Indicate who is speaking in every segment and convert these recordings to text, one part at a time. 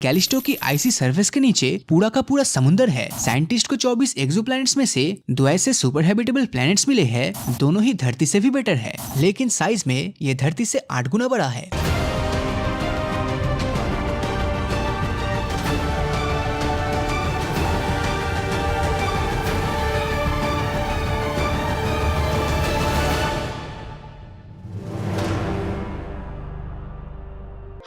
Speaker 1: Callisto की आइसी surface के नीचे पूरा का पूरा समुंदर है। साइंटिस्ट को 24 एक्सोप्लैनेट्स में से 2 ऐसे सुपर हैबिटेबल प्लैनेट्स मिले हैं, दोनों ही धरती से भी बेटर है, लेकिन साइज में ये धरती से 8 गुना बड़ा है।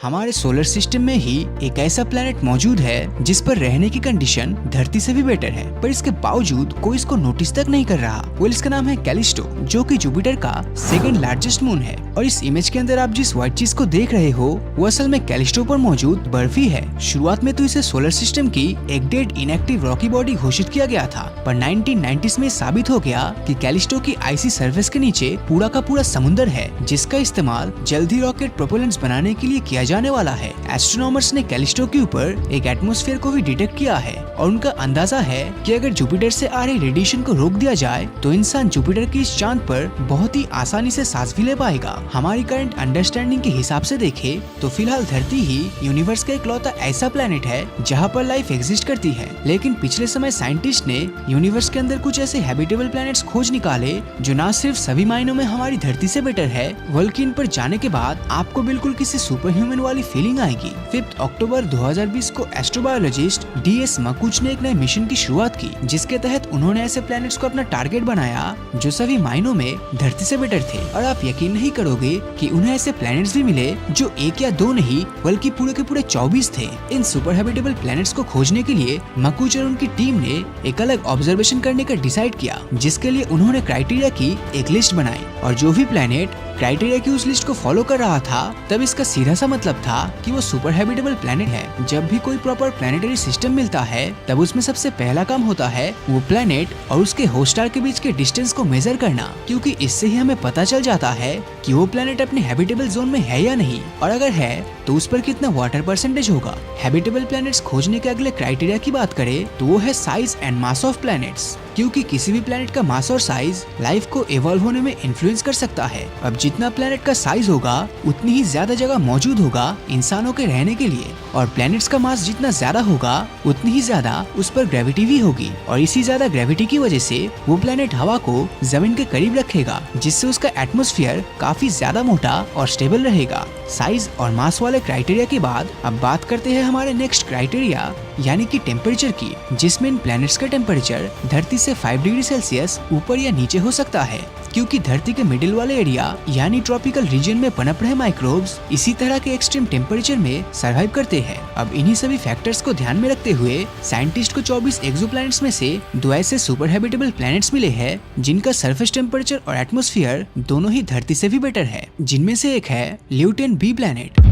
Speaker 1: हमारे सोलर सिस्टम में ही एक ऐसा प्लेनेट मौजूद है जिस पर रहने की कंडीशन धरती से भी बेटर है, पर इसके बावजूद कोई इसको नोटिस तक नहीं कर रहा। इसका नाम है कैलिस्टो, जो कि जुपिटर का सेकंड लार्जेस्ट मून है। और इस इमेज के अंदर आप जिस व्हाइट चीज को देख रहे हो वो असल में कैलिस्टो पर मौजूद बर्फ ही है। शुरुआत में तो इसे सोलर सिस्टम की एक डेड इनएक्टिव रॉकी बॉडी घोषित किया गया था, पर 1990s में साबित हो गया कि कैलिस्टो की आइसी सरफेस के नीचे पूरा का पूरा समुंदर है, जिसका इस्तेमाल जल्दी रॉकेट प्रोपेलेंट्स बनाने के लिए किया जाने वाला है। एस्ट्रोनॉमर्स ने कैलिस्टो के ऊपर एक एटमॉस्फेयर को भी डिटेक्ट किया है और उनका अंदाजा है कि अगर जुपिटर से आ रही रेडिएशन को रोक दिया जाए तो इंसान जुपिटर की इस चांद पर बहुत ही आसानी से सांस भी ले पाएगा। हमारी करंट अंडरस्टैंडिंग के हिसाब से देखें तो फिलहाल धरती ही यूनिवर्स का इकलौता ऐसा प्लेनेट है जहाँ पर लाइफ एग्जिस्ट करती है, लेकिन पिछले समय साइंटिस्ट ने यूनिवर्स के अंदर कुछ ऐसे हैबिटेबल प्लैनेट्स खोज निकाले जो न सिर्फ सभी मायनों में हमारी धरती से बेटर है, बल्कि इन पर जाने के बाद आपको बिल्कुल किसी सुपर ह्यूमन वाली फीलिंग आएगी। 5 अक्टूबर 2020 को एस्ट्रोबायोलॉजिस्ट DS मकुच ने एक नए मिशन की शुरुआत की, जिसके तहत उन्होंने ऐसे प्लैनेट्स को अपना टारगेट बनाया जो सभी मायनों में धरती से बेटर थे। और आप यकीन नहीं करोगे कि उन्हें ऐसे प्लैनेट्स भी मिले जो 1 या 2 नहीं बल्कि पूरे के पूरे 24 थे। इन सुपर हैबिटेबल प्लैनेट्स को खोजने के लिए मकुच और उनकी टीम ने एक अलग ऑब्जर्वेशन करने का डिसाइड किया, जिसके लिए उन्होंने क्राइटेरिया की एक लिस्ट बनाई और जो भी प्लैनेट क्राइटेरिया की उस लिस्ट को फॉलो कर रहा था तब इसका सीधा सा मतलब था कि वो सुपर हैबिटेबल प्लैनेट है। जब भी कोई प्रॉपर प्लैनेटरी सिस्टम मिलता है तब उसमें सबसे पहला काम होता है वो प्लैनेट और उसके होस्ट स्टार के बीच के डिस्टेंस को मेजर करना, क्योंकि इससे ही हमें पता चल जाता है कि वो प्लैनेट अपने हैबिटेबल जोन में है या नहीं, और अगर है तो उस पर कितना वाटर परसेंटेज होगा। हैबिटेबल प्लैनेट्स खोजने के अगले क्राइटेरिया की बात करें तो वो है size and mass of planets, क्योंकि किसी भी प्लैनेट का मास और साइज लाइफ को इवॉल्व होने में इन्फ्लुएंस कर सकता है। अब जितना प्लैनेट का साइज होगा उतनी ही ज्यादा जगह मौजूद होगा इंसानों के रहने के लिए, और प्लैनेट्स का मास जितना ज्यादा होगा उतनी ही ज्यादा उस पर ग्रेविटी भी होगी, और इसी ज्यादा ग्रेविटी की वजह से वो प्लैनेट हवा को जमीन के करीब रखेगा, जिससे उसका एटमॉस्फेयर काफी ज्यादा मोटा और स्टेबल रहेगा। साइज और मास वाले क्राइटेरिया के बाद अब बात करते हैं हमारे नेक्स्ट क्राइटेरिया यानी कि टेम्परेचर की, जिसमें इन प्लैनेट्स का टेम्परेचर धरती से 5 डिग्री सेल्सियस ऊपर या नीचे हो सकता है, क्योंकि धरती के मिडिल वाले एरिया यानी ट्रॉपिकल रीजन में पनप रहे माइक्रोब्स इसी तरह के एक्सट्रीम टेम्परेचर में सरवाइव करते हैं। अब इन्हीं सभी फैक्टर्स को ध्यान में रखते हुए साइंटिस्ट को 24 एक्सोप्लैनेट्स में से 2 ऐसे सुपर हैबिटेबल प्लैनेट्स मिले हैं जिनका सरफेस टेम्परेचर और एटमॉस्फेयर दोनों ही धरती से भी बेटर है, जिनमें से एक है ल्यूटेन B प्लैनेट।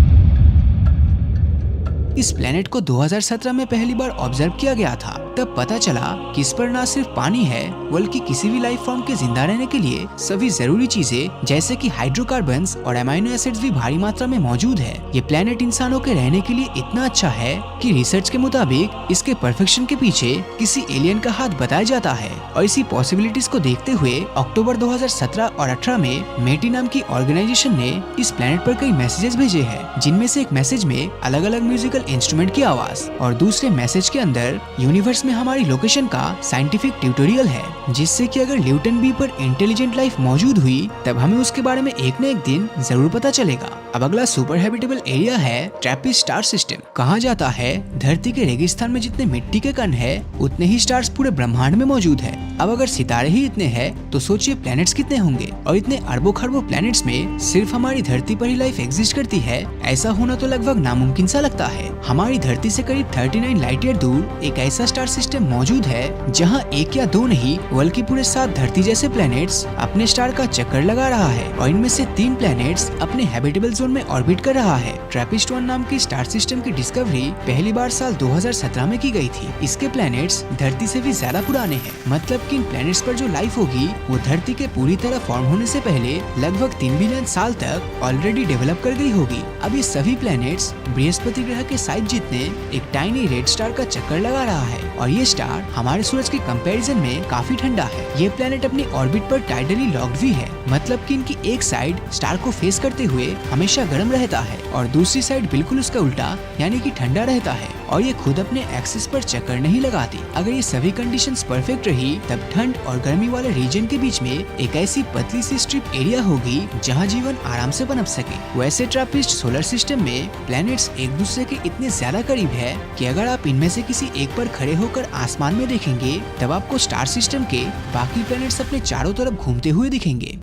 Speaker 1: इस प्लेनेट को 2017 में पहली बार ऑब्जर्व किया गया था। तब पता चला कि इस पर न सिर्फ पानी है बल्कि किसी भी लाइफ फॉर्म के जिंदा रहने के लिए सभी जरूरी चीजें जैसे कि हाइड्रोकार्बन्स और अमाइनो एसिड्स भी भारी मात्रा में मौजूद है। ये प्लेनेट इंसानों के रहने के लिए इतना अच्छा है कि रिसर्च के मुताबिक इसके परफेक्शन के पीछे किसी एलियन का हाथ बताया जाता है। और इसी पॉसिबिलिटीज को देखते हुए अक्टूबर 2017 और 18 में मेटी नाम की ऑर्गेनाइजेशन ने इस प्लेनेट पर कई मैसेजेस भेजे हैं, जिनमें से एक मैसेज में अलग अलग म्यूजिकल इंस्ट्रूमेंट की आवाज और दूसरे मैसेज के अंदर यूनिवर्स में हमारी लोकेशन का साइंटिफिक ट्यूटोरियल है, जिससे कि अगर ल्यूटेन B पर इंटेलिजेंट लाइफ मौजूद हुई तब हमें उसके बारे में एक न एक दिन जरूर पता चलेगा। अब अगला सुपर हैबिटेबल एरिया है ट्रैपिस्ट स्टार सिस्टम। कहा जाता है धरती के रेगिस्तान में जितने मिट्टी के कण है उतने ही स्टार्स पूरे ब्रह्मांड में मौजूद है। अब अगर सितारे ही इतने हैं तो सोचिए प्लैनेट्स कितने होंगे, और इतने अरबों खरबों प्लैनेट्स में सिर्फ हमारी धरती पर ही लाइफ एग्जिस्ट करती है, ऐसा होना तो लगभग नामुमकिन सा लगता है। हमारी धरती से करीब 39 लाइट ईयर दूर एक ऐसा स्टार सिस्टम मौजूद है जहां 1 या 2 नहीं बल्कि पूरे 7 धरती जैसे प्लैनेट्स अपने स्टार का चक्कर लगा रहा है, और इनमें से 3 प्लैनेट्स अपने हैबिटेबल जोन में ऑर्बिट कर रहा है। ट्रैपिस्ट 1 नाम की स्टार सिस्टम की डिस्कवरी पहली बार साल 2017 में की गई थी। इसके प्लैनेट्स धरती से भी ज्यादा पुराने हैं, मतलब कि इन प्लैनेट्स पर जो लाइफ होगी वो धरती के पूरी तरह फॉर्म होने से पहले लगभग 3 बिलियन साल तक ऑलरेडी डेवलप कर गई होगी। अब ये सभी प्लैनेट्स बृहस्पति ग्रह के साइज जितने एक टाइनी रेड स्टार का चक्कर लगा रहा है और ये स्टार हमारे सूरज के कंपैरिजन में काफी ठंडा है। ये प्लेनेट अपनी ऑर्बिट पर टाइडली लॉक्ड भी है, मतलब कि इनकी एक साइड स्टार को फेस करते हुए हमेशा गर्म रहता है और दूसरी साइड बिल्कुल उसका उल्टा यानी कि ठंडा रहता है और ये खुद अपने एक्सिस पर चक्कर नहीं लगाती। अगर ये सभी कंडीशंस परफेक्ट रही तब ठंड और गर्मी वाले रीजन के बीच में एक ऐसी पतली सी स्ट्रिप एरिया होगी जहाँ जीवन आराम से पनप सके। वैसे ट्रैपिस्ट सोलर सिस्टम में प्लैनेट्स एक दूसरे के इतने ज्यादा करीब है कि अगर आप इनमें से किसी एक पर खड़े होकर आसमान में देखेंगे तब आपको स्टार सिस्टम के बाकी प्लैनेट्स अपने चारों तरफ घूमते हुए दिखेंगे।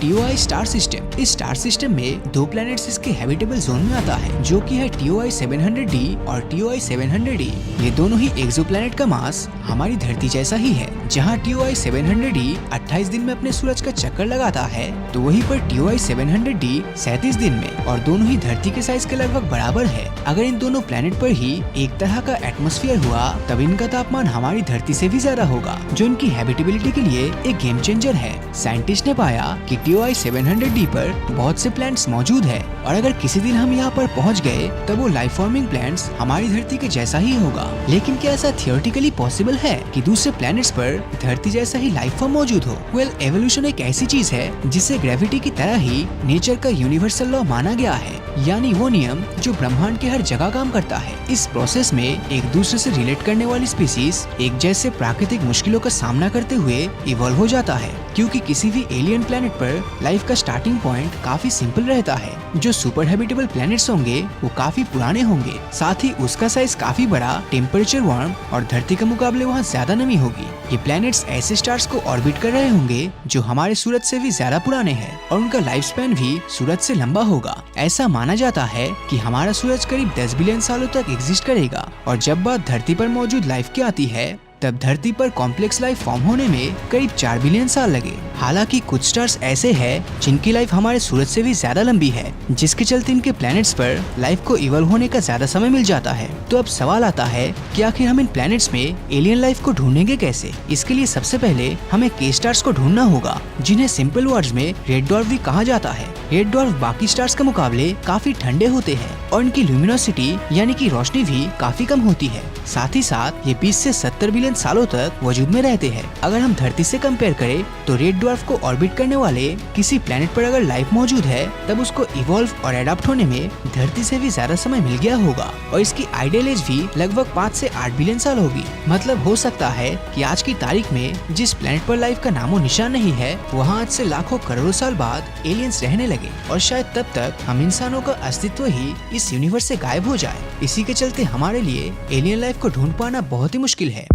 Speaker 1: TOI star system. इस स्टार सिस्टम में दो प्लैनेट्स इसके हैबिटेबल जोन में आता है जो कि है TOI 700d और TOI 700e। ये दोनों ही एक्सोप्लैनेट का मास हमारी धरती जैसा ही है। जहाँ TOI 700d 28 दिन में अपने सूरज का चक्कर लगाता है तो वहीं पर TOI 700d 37 दिन में, और दोनों ही धरती के साइज के लगभग बराबर है। अगर इन दोनों प्लैनेट पर ही एक तरह का एटमॉस्फेयर हुआ तब इनका तापमान हमारी धरती से भी ज्यादा होगा, जो इनकी हैबिटेबिलिटी के लिए एक गेम चेंजर है। साइंटिस्ट ने पाया कि TOI 700d पर बहुत से प्लैनेट्स मौजूद है और अगर किसी दिन हम यहाँ पर पहुँच गए तब वो लाइफ फॉर्मिंग प्लैनेट्स हमारी धरती के जैसा ही होगा। लेकिन क्या ऐसा थियोरेटिकली पॉसिबल है कि दूसरे प्लैनेट्स पर धरती जैसा ही लाइफ फॉर्म मौजूद हो? वेल, एवोल्यूशन एक ऐसी चीज है जिसे ग्रेविटी की तरह ही नेचर का यूनिवर्सल लॉ माना गया है, यानी वो नियम जो ब्रह्मांड के हर जगह काम करता है। इस प्रोसेस में एक दूसरे से रिलेट करने वाली स्पीसीज एक जैसे प्राकृतिक मुश्किलों का सामना करते हुए इवॉल्व हो जाता है, क्योंकि किसी भी एलियन प्लैनेट पर लाइफ का स्टार्टिंग पॉइंट काफी सिंपल रहता है। जो सुपर हैबिटेबल प्लैनेट्स होंगे वो काफी पुराने होंगे, साथ ही उसका साइज काफी बड़ा, टेम्परेचर वार्म और धरती के मुकाबले वहाँ ज्यादा नमी होगी। ये प्लैनेट्स ऐसे स्टार्स को ऑर्बिट कर रहे होंगे जो हमारे सूरज से भी ज्यादा पुराने हैं और उनका लाइफ स्पैन भी सूरज से लंबा होगा। ऐसा माना जाता है कि हमारा सूरज करीब 10 बिलियन सालों तक एग्जिस्ट करेगा और जब बात धरती पर मौजूद लाइफ की आती है तब धरती पर कॉम्प्लेक्स लाइफ फॉर्म होने में करीब 4 बिलियन साल लगे। हालांकि कुछ स्टार्स ऐसे हैं जिनकी लाइफ हमारे सूरज से भी ज्यादा लंबी है, जिसके चलते इनके प्लैनेट्स पर लाइफ को इवॉल्व होने का ज्यादा समय मिल जाता है। तो अब सवाल आता है कि आखिर हम इन प्लैनेट्स में एलियन लाइफ को ढूंढेंगे कैसे? इसके लिए सबसे पहले हमें के स्टार्स को ढूंढना होगा, जिन्हें सिंपल वर्ड्स में रेड ड्वार्फ भी कहा जाता है। रेड ड्वार्फ बाकी स्टार्स के मुकाबले काफी ठंडे होते हैं और इनकी ल्यूमिनोसिटी यानी कि रोशनी भी काफी कम होती है। साथ ही साथ ये 20 से 70 बिलियन सालों तक वजूद में रहते हैं। अगर हम धरती से कंपेयर करें तो रेड ड्वार्फ को ऑर्बिट करने वाले किसी प्लैनेट पर अगर लाइफ मौजूद है तब उसको इवॉल्व और एडाप्ट होने में धरती से भी ज्यादा समय मिल गया होगा और इसकी आइडियल एज भी लगभग 5 से 8 बिलियन साल होगी। मतलब हो सकता है कि आज की तारीख में जिस प्लैनेट पर लाइफ का नामो निशान नहीं है वहाँ आज से लाखों करोड़ों साल बाद एलियंस रहने लगे और शायद तब तक हम इंसानों का अस्तित्व ही इस यूनिवर्स से गायब हो जाए। इसी के चलते हमारे लिए एलियन लाइफ को ढूंढ पाना बहुत ही मुश्किल है।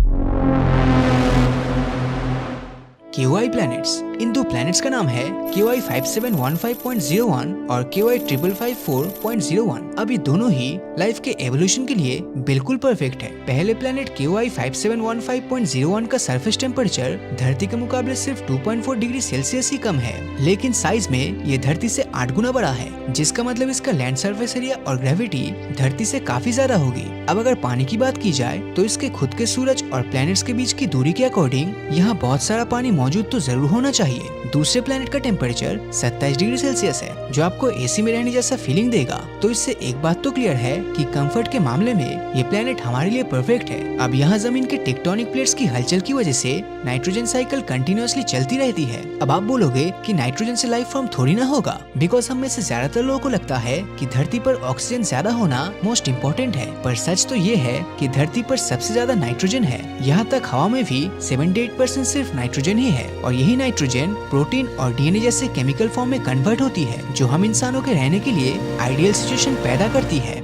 Speaker 1: KOI planets. इन दो प्लैनेट्स का नाम है KOI 5715.01 और KOI 5554.01। अब ये दोनों ही लाइफ के एवोल्यूशन के लिए बिल्कुल परफेक्ट है। पहले प्लैनेट KOI 5715.01 का सरफेस टेम्परेचर धरती के मुकाबले सिर्फ 2.4 डिग्री सेल्सियस ही कम है, लेकिन साइज में ये धरती से 8 गुना बड़ा है, जिसका मतलब इसका लैंड सरफेस एरिया और ग्रेविटी धरती से काफी ज्यादा होगी। अब अगर पानी की बात की जाए तो इसके खुद के सूरज और प्लैनेट्स के बीच की दूरी के अकॉर्डिंग यहाँ बहुत सारा पानी मौजूद तो जरूर होना चाहिए। दूसरे प्लैनेट का टेम्परेचर 27 डिग्री सेल्सियस है, जो आपको एसी में रहने जैसा फीलिंग देगा। तो इससे एक बात तो क्लियर है कि कंफर्ट के मामले में ये प्लैनेट हमारे लिए परफेक्ट है। अब यहाँ जमीन के टेक्टोनिक प्लेट्स की हलचल की वजह से नाइट्रोजन साइकिल कंटिन्यूअसली चलती रहती है। अब आप बोलोगे कि नाइट्रोजन से लाइफ फॉर्म थोड़ी ना होगा, बिकॉज हम में से ज्यादातर लोगों को लगता है कि धरती पर ऑक्सीजन ज्यादा होना मोस्ट इम्पोर्टेंट है, पर सच तो ये है कि धरती पर सबसे ज्यादा नाइट्रोजन है। यहाँ तक हवा में भी 78% सिर्फ नाइट्रोजन ही है और यही नाइट्रोजन प्रोटीन और डीएनए जैसे केमिकल फॉर्म में कन्वर्ट होती है, जो हम इंसानों के रहने के लिए आइडियल सिचुएशन पैदा करती है।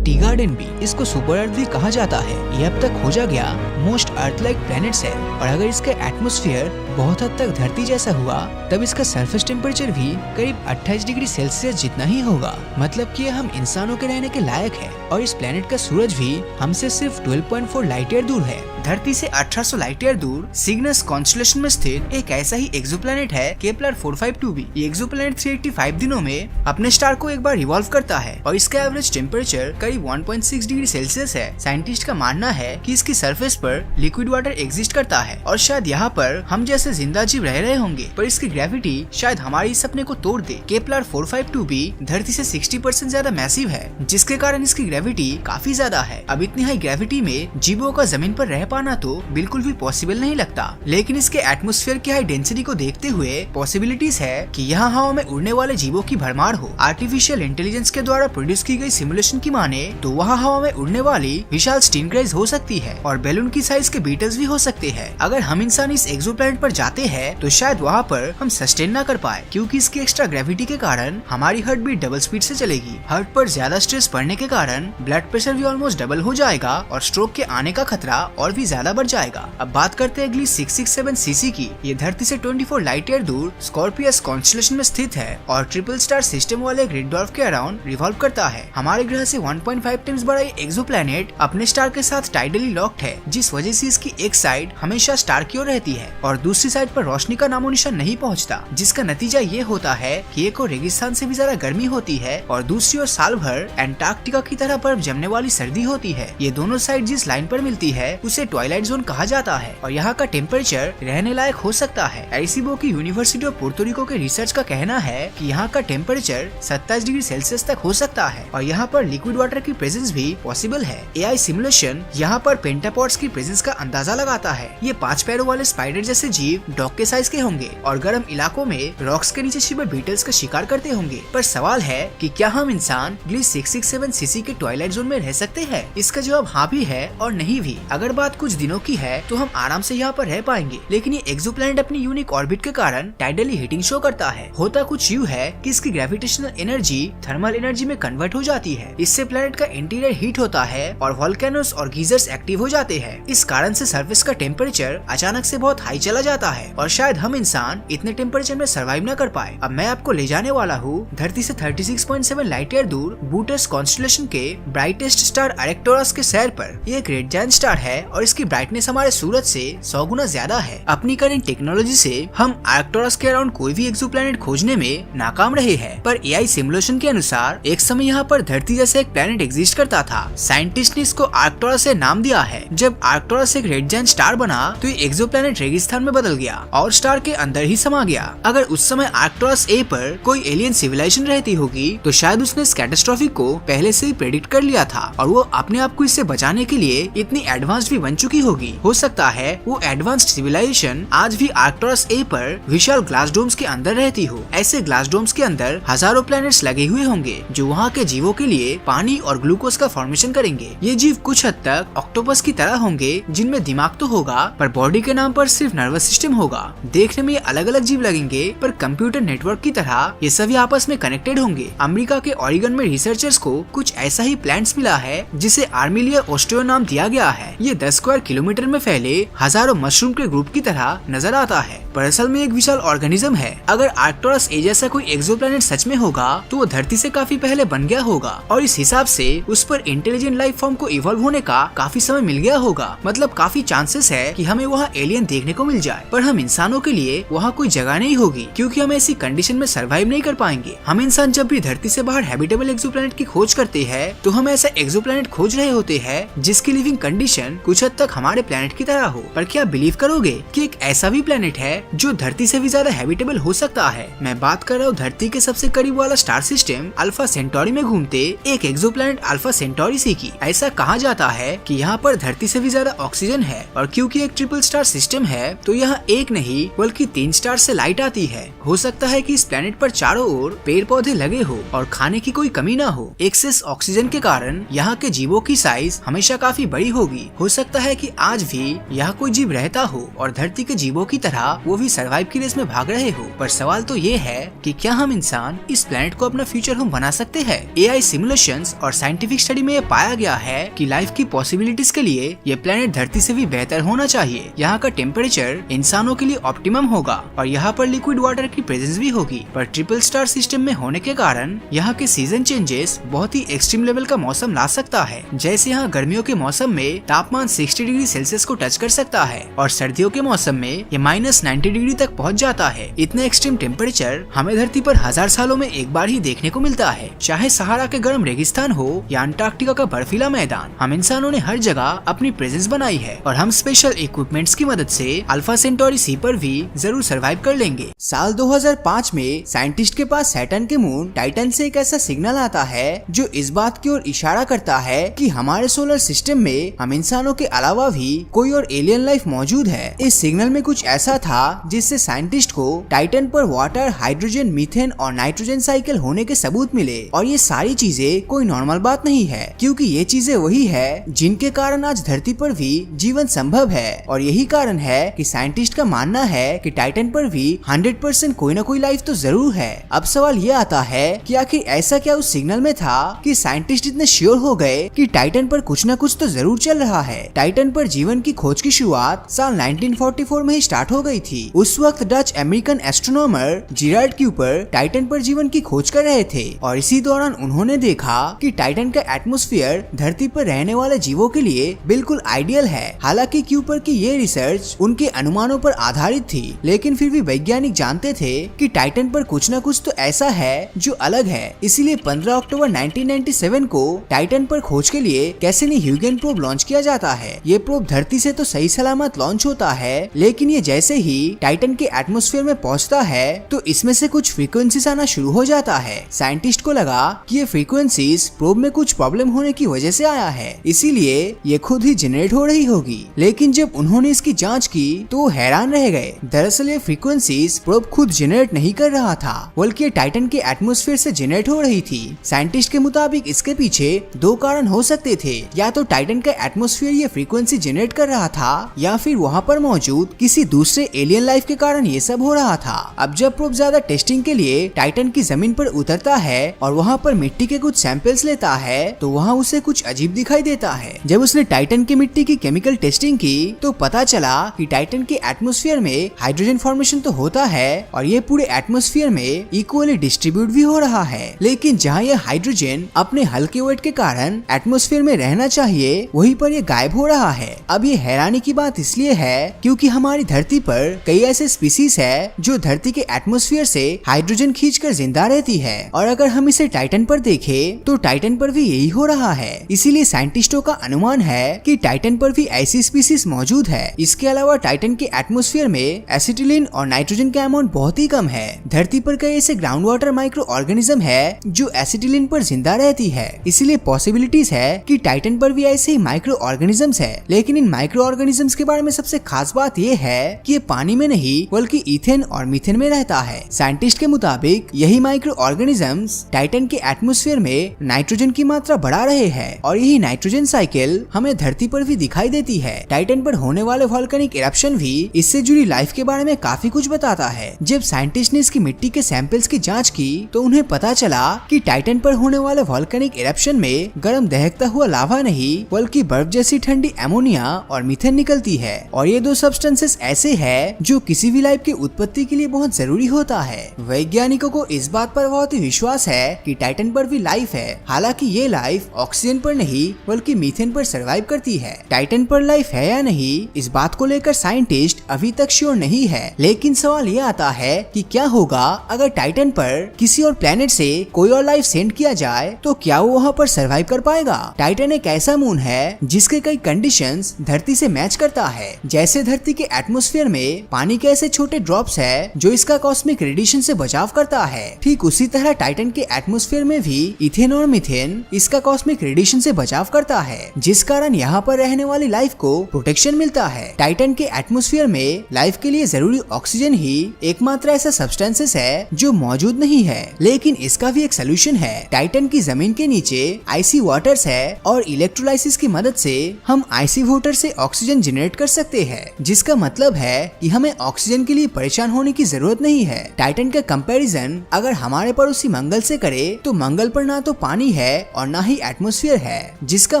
Speaker 1: टी गार्डन भी, इसको सुपर अर्थ भी कहा जाता है। ये अब तक खोजा गया मोस्ट अर्थ लाइक प्लैनेट्स है और अगर इसका एटमॉस्फेयर बहुत हद तक धरती जैसा हुआ तब इसका सरफेस टेम्परेचर भी करीब 28 डिग्री सेल्सियस जितना ही होगा। मतलब कि हम इंसानों के रहने के लायक है और इस प्लैनेट का सूरज भी हमसे सिर्फ 12.4 लाइट ईयर दूर है। धरती से 1800 लाइट ईयर दूर सिग्नस कॉन्स्टेलेशन में स्थित एक ऐसा ही एक्सोप्लैनेट है केपलर 452b। ये एक्सोप्लैनेट 385 दिनों में अपने स्टार को एक बार रिवॉल्व करता है और इसका एवरेज टेम्परेचर करीब 1.6 डिग्री सेल्सियस है। साइंटिस्ट का मानना है कि इसकी सरफेस पर लिक्विड वाटर एग्जिस्ट करता है और शायद यहाँ पर हम जैसे से जिंदा जीव रह रहे होंगे, पर इसकी ग्रेविटी शायद हमारे इस सपने को तोड़ दे। केपलर 452b धरती से 60% ज्यादा मैसिव है, जिसके कारण इसकी ग्रेविटी काफी ज्यादा है। अब इतनी हाई ग्रेविटी में जीवों का जमीन पर रह पाना तो बिल्कुल भी पॉसिबल नहीं लगता, लेकिन इसके एटमॉस्फेयर की हाई डेंसिटी को देखते हुए पॉसिबिलिटीज है कि यहाँ हवा में उड़ने वाले जीवों की भरमार हो। आर्टिफिशियल इंटेलिजेंस के द्वारा प्रोड्यूस की गई सिमुलेशन की माने तो वहाँ हवा में उड़ने वाली विशाल स्टिंग्रेज हो सकती है और बैलून की साइज के बीटल्स भी हो सकते हैं। अगर हम इंसान इस एक्सोप्लैनेट पर जाते हैं तो शायद वहाँ पर हम सस्टेन न कर पाए, क्योंकि इसकी एक्स्ट्रा ग्रेविटी के कारण हमारी हार्ट बीट डबल स्पीड से चलेगी। हार्ट पर ज्यादा स्ट्रेस पड़ने के कारण ब्लड प्रेशर भी ऑलमोस्ट डबल हो जाएगा और स्ट्रोक के आने का खतरा और भी ज्यादा बढ़ जाएगा। अब बात करते हैं अगली 667 सीसी की। ये धरती से 24 लाइट ईयर दूर स्कॉर्पियस कॉन्स्टेलेशन में स्थित है और ट्रिपल स्टार सिस्टम वाले रेड ड्वार्फ के अराउंड रिवॉल्व करता है। हमारे ग्रह से 1.5 टाइम्स बड़ा ये एक्सोप्लैनेट अपने स्टार के साथ टाइडली लॉक्ड है, जिस वजह से इसकी एक साइड हमेशा स्टार की ओर रहती है और दूसरी साइड पर रोशनी का नामो निशान नहीं पहुंचता, जिसका नतीजा ये होता है कि एक और रेगिस्तान से भी ज्यादा गर्मी होती है और दूसरी ओर साल भर एंटार्क्टिका की तरह बर्फ जमने वाली सर्दी होती है। ये दोनों साइड जिस लाइन पर मिलती है उसे ट्वाइलाइट जोन कहा जाता है और यहाँ का टेम्परेचर रहने लायक हो सकता है। एरिसीबो की यूनिवर्सिटी ऑफ पोर्टो रिको के रिसर्च का कहना है कि यहाँ का टेम्परेचर 27 डिग्री सेल्सियस तक हो सकता है और यहाँ पर लिक्विड वाटर की प्रेजेंस भी पॉसिबल है। एआई सिमुलेशन यहाँ पर पेंटापॉड्स की प्रेजेंस का अंदाजा लगाता है। ये 5 पैरों वाले स्पाइडर जैसे जीव डॉग के साइज के होंगे और गर्म इलाकों में रॉक्स के नीचे छिपे बीटल्स का शिकार करते होंगे। पर सवाल है कि क्या हम इंसान ग्ली 667 सीसी के ट्वाइलाइट जोन में रह सकते हैं? इसका जवाब हाँ भी है और नहीं भी। अगर बात कुछ दिनों की है तो हम आराम से यहाँ पर रह पाएंगे, लेकिन ये एक्सोप्लैनेट अपनी यूनिक ऑर्बिट के कारण टाइडली हीटिंग शो करता है। होता कुछ यूं है कि इसकी ग्रेविटेशनल एनर्जी थर्मल एनर्जी में कन्वर्ट हो जाती है। इससे प्लेनेट का इंटीरियर हीट होता है और वोल्केनोस और गीजर्स एक्टिव हो जाते हैं। इस कारण से सरफेस का टेम्परेचर अचानक से बहुत हाई चला जाता है और शायद हम इंसान इतने टेम्परेचर में सर्वाइव न कर पाए। अब मैं आपको ले जाने वाला हूँ धरती से 36.7 लाइट ईयर दूर बूटस कॉन्स्टेलेशन के ब्राइटेस्ट स्टार आर्क्टुरस के सैर पर। ये एक रेड जायंट स्टार है और इसकी ब्राइटनेस हमारे सूरज से 100 गुना ज्यादा है। अपनी करंट टेक्नोलॉजी से हम आर्क्टुरस के अराउंड कोई भी एक्सोप्लैनेट खोजने में नाकाम रहे हैं, पर एआई सिमुलेशन के अनुसार एक समय यहाँ पर धरती जैसा एक प्लेनेट एग्जिस्ट करता था। साइंटिस्ट ने इसको आर्क्टुरस से नाम दिया है। जब आर्क्टुरस एक रेड जायंट स्टार बना तो ये एक्सोप्लैनेट रेगिस्तान में बदल गया और स्टार के अंदर ही समा गया। अगर उस समय आर्क्टुरस ए पर कोई एलियन सिविलाइजेशन रहती होगी तो शायद उसने इस कैटास्ट्रॉफी को पहले से ही प्रेडिक्ट कर लिया था और वो अपने आप को इससे बचाने के लिए इतनी एडवांस्ड भी बन चुकी होगी। हो सकता है वो एडवांस्ड सिविलाइजेशन आज भी आर्क्टुरस ए पर विशाल ग्लास डोम्स के अंदर रहती हो। ऐसे ग्लास डोम्स के अंदर हजारों प्लैनेट्स लगे हुए होंगे जो वहाँ के जीवों के लिए पानी और ग्लूकोज का फॉर्मेशन करेंगे। ये जीव कुछ हद तक ऑक्टोपस की तरह होंगे, जिनमें दिमाग तो होगा पर बॉडी के नाम पर सिर्फ नर्वस सिस्टम होगा। देखने में ये अलग अलग जीव लगेंगे पर कंप्यूटर नेटवर्क की तरह ये सभी आपस में कनेक्टेड होंगे। अमेरिका के ओरेगन में रिसर्चर्स को कुछ ऐसा ही प्लांट्स मिला है जिसे आर्मिलिया ऑस्ट्रियो नाम दिया गया है। ये 10 स्क्वायर किलोमीटर में फैले हजारों मशरूम के ग्रुप की तरह नजर आता है, पर असल में एक विशाल ऑर्गेनिज्म है। अगर आर्क्टुरस ए जैसा कोई एक्सोप्लैनेट सच में होगा तो वो धरती से काफी पहले बन गया होगा और इस हिसाब से उस पर इंटेलिजेंट लाइफ फॉर्म को इवॉल्व होने का काफी समय मिल गया होगा। मतलब काफी चांसेस है कि हमें वहाँ एलियन देखने को मिल जाए, पर हम इंसानों के लिए वहाँ कोई जगह नहीं होगी क्योंकि हम ऐसी कंडीशन में सर्वाइव नहीं कर पाएंगे। हम इंसान जब भी धरती से बाहर हैबिटेबल एक्सोप्लैनेट की खोज करते हैं तो हम ऐसा एक्सोप्लैनेट खोज रहे होते हैं जिसकी लिविंग कंडीशन कुछ हद तक हमारे प्लेनेट की तरह हो। पर क्या बिलीव करोगे कि एक ऐसा भी प्लेनेट है जो धरती से भी ज्यादा हैबिटेबल हो सकता है? मैं बात कर रहा हूँ धरती के सबसे करीब वाला स्टार सिस्टम अल्फा सेंटोरी में घूमते एक एक्सोप्लैनेट अल्फा सेंटोरी सी की। ऐसा कहा जाता है कि यहाँ पर धरती से भी ज्यादा ऑक्सीजन है और क्योंकि एक ट्रिपल स्टार सिस्टम है तो यहाँ एक नहीं बल्कि 3 स्टार से लाइट आती है। हो सकता है कि इस प्लेनेट पर चारों ओर पेड़ पौधे लगे हो और खाने की कोई कमी ना हो। एक्सेस ऑक्सीजन के कारण यहाँ के जीवों की साइज हमेशा काफी बड़ी होगी। हो सकता है कि आज भी यहाँ कोई जीव रहता हो और धरती के जीवों की तरह वो भी सर्वाइव की रेस में भाग रहे हो। पर सवाल तो ये है कि क्या हम इंसान इस प्लेनेट को अपना फ्यूचर होम बना सकते हैं? एआई सिमुलेशंस और साइंटिफिक स्टडी में ये पाया गया है कि लाइफ की पॉसिबिलिटीज के लिए ये प्लेनेट धरती से भी बेहतर होना चाहिए। यहाँ का टेम्परेचर इंसानों के लिए ऑप्टिमम होगा और यहाँ पर लिक्विड वाटर की प्रेजेंस भी होगी। पर ट्रिपल स्टार सिस्टम में होने के कारण यहाँ के सीजन चेंजेस बहुत ही एक्सट्रीम लेवल का मौसम ला सकता है। जैसे यहाँ गर्मियों के मौसम में तापमान 60 डिग्री सेल्सियस को टच कर सकता है और सर्दियों के मौसम में ये -90 डिग्री तक पहुँच जाता है। इतना एक्सट्रीम टेम्परेचर हमें धरती पर 1000 सालों में एक बार ही देखने को मिलता है। चाहे सहारा के गर्म रेगिस्तान हो या अंटार्कटिका का बर्फीला मैदान, हम इंसानों ने हर जगह अपनी प्रेजेंस बनाई है और हम स्पेशल इक्विपमेंट्स की मदद से अल्फा सेंटोरी सेंटोरी सी पर भी जरूर सर्वाइव कर लेंगे। साल 2005 में साइंटिस्ट के पास सैटर्न के मून टाइटन से एक ऐसा सिग्नल आता है जो इस बात की ओर इशारा करता है कि हमारे सोलर सिस्टम में हम इंसानों के अलावा भी कोई और एलियन लाइफ मौजूद है। इस सिग्नल में कुछ ऐसा था जिससे साइंटिस्ट को टाइटन पर वाटर, हाइड्रोजन, मीथेन और नाइट्रोजन साइकिल होने के सबूत मिले। और ये सारी चीजें कोई नॉर्मल बात नहीं है, क्योंकि ये चीजें वही है जिनके कारण आज धरती पर भी जीवन संभव है। और यही कारण है कि साइंटिस्ट का मानना है कि टाइटन पर भी 100% कोई ना कोई लाइफ तो जरूर है। अब सवाल ये आता है कि आखिर ऐसा क्या उस सिग्नल में था कि साइंटिस्ट इतने श्योर हो गए कि टाइटन पर कुछ न कुछ तो जरूर चल रहा है। टाइटन पर जीवन की खोज की शुरुआत साल 1944 में ही स्टार्ट हो गई थी। उस वक्त Dutch American astronomer Gerrard Kuiper Titan पर जीवन की खोज कर रहे थे और इसी दौरान उन्होंने देखा कि टाइटन का एटमॉस्फेयर धरती पर रहने वाले जीवों के लिए बिल्कुल आइडियल है। हालांकि क्यूपर की ये रिसर्च उनके अनुमानों पर आधारित थी, लेकिन फिर भी वैज्ञानिक जानते थे कि टाइटन पर कुछ न कुछ तो ऐसा है जो अलग है। इसीलिए 15 अक्टूबर 1997 को टाइटन पर खोज के लिए कैसिनी-ह्यूगेन प्रोब लॉन्च किया जाता है। ये प्रोब धरती से तो सही सलामत लॉन्च होता है, लेकिन ये जैसे ही टाइटन के एटमॉस्फेयर में पहुंचता है तो इसमें से कुछ फ्रीक्वेंसीज आना शुरू हो जाता है। साइंटिस्ट को लगा कि ये फ्रीक्वेंसीज प्रोब में कुछ प्रॉब्लम होने की वजह से आया है, इसीलिए ये खुद ही जनरेट हो रही होगी। लेकिन जब उन्होंने इसकी जांच की तो वो हैरान रह गए। दरअसल ये फ्रीक्वेंसीज प्रोब खुद जनरेट नहीं कर रहा था, बल्कि टाइटन के एटमॉस्फेयर से जनरेट हो रही थी। साइंटिस्ट के मुताबिक इसके पीछे दो कारण हो सकते थे, या तो टाइटन का एटमॉस्फेयर ये फ्रीक्वेंसी जनरेट कर रहा था, या फिर वहाँ पर मौजूद किसी दूसरे एलियन लाइफ के कारण ये सब हो रहा था। अब जब प्रोब ज्यादा टेस्टिंग के लिए टाइटन की जमीन पर उतरता है और वहाँ पर मिट्टी के कुछ सैंपल्स लेता है तो वहाँ उसे कुछ अजीब दिखाई देता है। जब उसने टाइटन की मिट्टी की केमिकल टेस्टिंग की तो पता चला कि टाइटन के एटमॉस्फेयर में हाइड्रोजन फॉर्मेशन तो होता है और ये पूरे एटमॉस्फेयर में इक्वली डिस्ट्रीब्यूट भी हो रहा है, लेकिन जहाँ ये हाइड्रोजन अपने हल्के वेट के कारण एटमॉस्फेयर में रहना चाहिए वहीं पर ये गायब हो रहा है। अब ये हैरानी की बात इसलिए है क्योंकि हमारी धरती पर कई ऐसे स्पीसीज है जो धरती के एटमॉस्फेयर से हाइड्रोजन खींचकर जिंदा रहती है, और अगर हम इसे टाइटन पर देखें तो टाइटन पर भी यही हो रहा है। इसीलिए साइंटिस्टों का अनुमान है कि टाइटन पर भी ऐसी स्पीसीज मौजूद है। इसके अलावा टाइटन के एटमॉस्फेयर में एसिटिलीन और नाइट्रोजन का अमाउंट बहुत ही कम है। धरती पर कई ऐसे ग्राउंड वाटर माइक्रो ऑर्गेनिज्म है जो एसिटिलीन पर जिंदा रहती है, इसीलिए पॉसिबिलिटीज है कि टाइटन पर भी ऐसे ही माइक्रो ऑर्गेनिजम्स है। लेकिन इन माइक्रो ऑर्गेनिजम्स के बारे में सबसे खास बात ये है कि ये पानी में नहीं बल्कि इथेन और मीथेन में रहता है। साइंटिस्ट के मुताबिक यही माइक्रो ऑर्गेनिजम्स टाइटन के एटमॉस्फेयर में नाइट्रोजन की मात्रा बढ़ा रहे हैं और यही नाइट्रोजन साइकिल हमें धरती पर भी दिखाई देती है। टाइटन पर होने वाले वोल्केनिक इरप्शन भी इससे जुड़ी लाइफ के बारे में काफी कुछ बताता है। जब साइंटिस्ट ने इसकी मिट्टी के सैंपल्स की जांच की तो उन्हें पता चला कि टाइटन पर होने वाले वोल्केनिक इरप्शन में गर्म दहकता हुआ लावा नहीं बल्कि बर्फ जैसी ठंडी अमोनिया और मीथेन निकलती है, और ये दो सब्सटेंसेस ऐसे हैं जो किसी भी लाइफ की उत्पत्ति के लिए बहुत जरूरी होता है। वैज्ञानिकों को इस बात पर बहुत ही विश्वास है कि टाइटन पर भी लाइफ है। हालांकि ये लाइफ ऑक्सीजन पर नहीं बल्कि मीथेन पर सर्वाइव करती है। टाइटन पर लाइफ है या नहीं इस बात को लेकर साइंटिस्ट अभी तक श्योर नहीं है, लेकिन सवाल ये आता है कि क्या होगा अगर टाइटन पर किसी और प्लेनेट से कोई और लाइफ सेंड किया जाए तो क्या वो वहाँ पर सर्वाइव कर पाएगा। टाइटन एक ऐसा मून है जिसके कई कंडीशंस धरती से मैच करता है। जैसे धरती के एटमॉस्फेयर में पानी के ऐसे छोटे ड्रॉप्स है जो इसका कॉस्मिक रेडिएशन से बचाव करता है, ठीक उसी तरह टाइटन के एटमॉस्फेयर में भी इथेन और मीथेन इसका कॉस्मिक रेडिएशन से बचाव करता है, जिस कारण यहाँ पर रहने वाली लाइफ को प्रोटेक्शन मिलता है। टाइटन के एटमॉस्फेयर में लाइफ के लिए जरूरी ऑक्सीजन ही एकमात्र ऐसा सब्सटेंसेस है जो मौजूद नहीं है, लेकिन इसका भी एक सोल्यूशन है। टाइटन की जमीन के नीचे आइसी वाटर्स है और इलेक्ट्रोलाइसिस की मदद से हम आइसी वाटर से ऑक्सीजन जनरेट कर सकते हैं, जिसका मतलब है कि हमें ऑक्सीजन के लिए परेशान होने की जरूरत नहीं है। टाइटन का कंपैरिजन अगर हमारे पड़ोसी मंगल से करे तो मंगल पर ना तो पानी है और ना ही एटमॉस्फेयर है, जिसका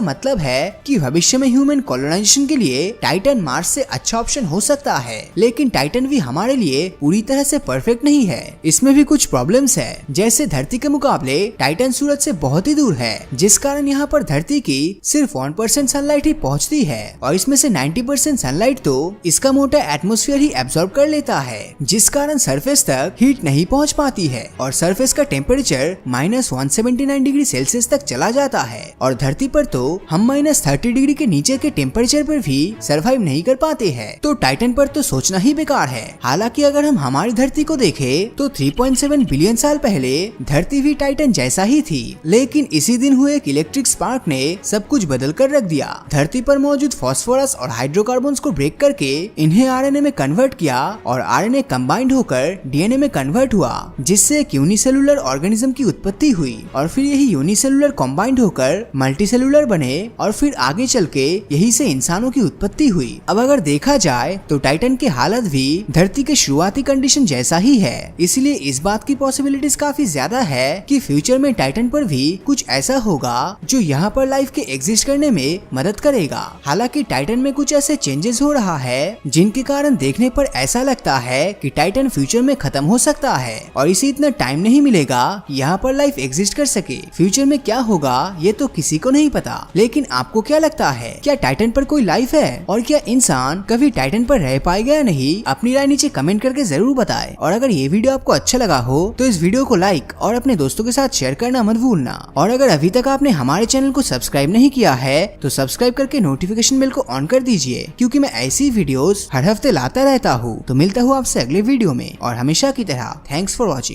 Speaker 1: मतलब है कि भविष्य में ह्यूमन कॉलोनाइजेशन के लिए टाइटन मार्स से अच्छा ऑप्शन हो सकता है। लेकिन टाइटन भी हमारे लिए पूरी तरह से परफेक्ट नहीं है, इसमें भी कुछ प्रॉब्लम्स है। जैसे धरती के मुकाबले टाइटन सूरज से बहुत ही दूर है, जिस कारण यहाँ पर धरती की सिर्फ 1% सनलाइट ही पहुँचती है और इसमें से 90% सनलाइट तो इसका मोटा एटमॉस्फेयर ही एब्जॉर्ब कर लेता है, जिस कारण सरफेस तक हीट नहीं पहुँच पाती है और सरफेस का टेम्परेचर -179 डिग्री सेल्सियस तक चला जाता है। और धरती पर तो हम -30 डिग्री के नीचे के टेम्परेचर पर भी सरवाइव नहीं कर पाते हैं। तो टाइटन टाइटन पर तो सोचना ही बेकार है। हालांकि अगर हम हमारी धरती को देखें तो 3.7 बिलियन साल पहले धरती भी टाइटन जैसा ही थी, लेकिन इसी दिन हुए एक इलेक्ट्रिक स्पार्क ने सब कुछ बदल कर रख दिया। धरती पर मौजूद फास्फोरस और हाइड्रोकार्बन्स को ब्रेक करके इन्हें आरएनए में कन्वर्ट किया और आरएनए कंबाइंड होकर डीएनए में कन्वर्ट हुआ, जिससे एक यूनिसेलुलर ऑर्गेनिज्म की उत्पत्ति हुई और फिर यही यूनिसेलुलर कंबाइंड होकर मल्टीसेलुलर बने और फिर आगे चल के यही से इंसानों की उत्पत्ति हुई। अब अगर देखा जाए तो टाइटन की हालत भी धरती के शुरुआती कंडीशन जैसा ही है, इसलिए इस बात की पॉसिबिलिटीज काफी ज्यादा है कि फ्यूचर में टाइटन पर भी कुछ ऐसा होगा जो यहाँ पर लाइफ के एग्जिस्ट करने में मदद करेगा। हालांकि टाइटन में कुछ ऐसे चेंजेस हो रहा है जिनके कारण देखने पर ऐसा लगता है कि टाइटन फ्यूचर में खत्म हो सकता है और इसे इतना टाइम नहीं मिलेगा कि यहाँ पर लाइफ एग्जिस्ट कर सके। फ्यूचर में क्या होगा ये तो किसी को नहीं पता, लेकिन आपको क्या लगता है, क्या टाइटन पर कोई लाइफ है और क्या इंसान कभी टाइटन पर रह पाएगा या नहीं? अपनी राय नीचे कमेंट करके जरूर बताएं। और अगर ये वीडियो आपको अच्छा लगा हो तो इस वीडियो को लाइक और अपने दोस्तों के साथ शेयर करना मत भूलना। और अगर अभी तक आपने हमारे चैनल को सब्सक्राइब नहीं किया है तो सब्सक्राइब करके नोटिफिकेशन बेल को ऑन कर दीजिए, क्योंकि मैं ऐसी वीडियोस हर हफ्ते लाता रहता हूँ। तो मिलता हूँ आपसे अगले वीडियो में और हमेशा की तरह थैंक्स फॉर वॉचिंग।